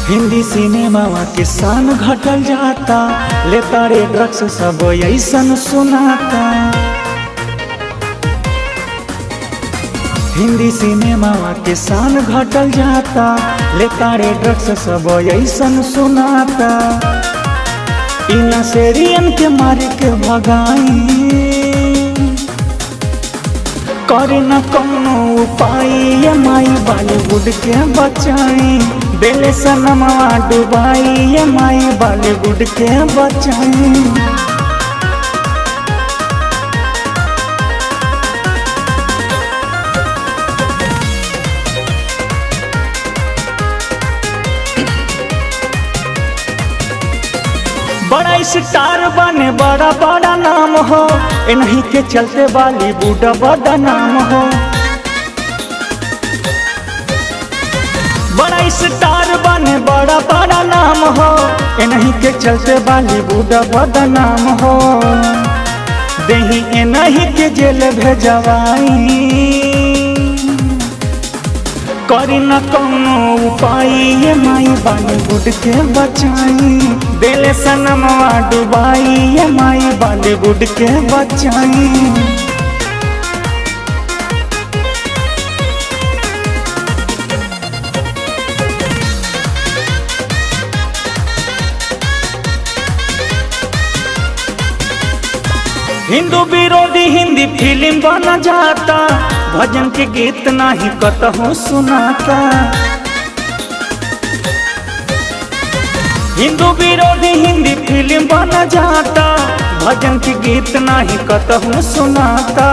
Hindi cinema के शान घटल जाता, लेता रे ड्रग्स सब ऐसन सुनाता। हिंदी सिनेमा के शान घटल जाता, लेता रे ड्रग्स सब ऐसन सुनाता। इन सेरियन के मार के भगाई, करे न कौनो उपाय, ये माई बॉलीवुड के बचाई। दिल सनमवा डुबाई, ये माई बॉलीवुड के बचाई। बड़ा स्टार बने बड़ा बड़ा नाम हो, इन्हीं के चलते बॉलीवुड बड़ा नाम हो। बड़ा स्टार बने बड़ा बड़ा नाम हो, इन्हीं के चलते बॉलीवुड बड़ा नाम हो। दही इन्हीं के जेल भेजवाई, करी न कौनो उपाय, ये माई बॉलीवुड के बचाई। दिल सनमवा डुबाई, ये माई बॉलीवुड के बचाई। हिंदू विरोधी हिंदी फिल्म बना जाता, भजन के गीत नहीं कतहु सुनाता। हिंदू विरोधी हिंदी फिल्म बना जाता, भजन के गीत नहीं कतहु सुनाता।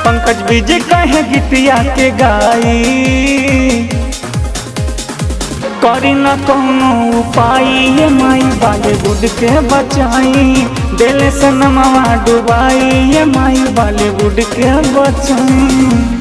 पंकज विजय कहे गीतिया के गाई, करी न कौनो उपाय, ये माई बॉलीवुड के बचाई। दिल सनमवा डुबाई, ये माई बॉलीवुड के बचाई।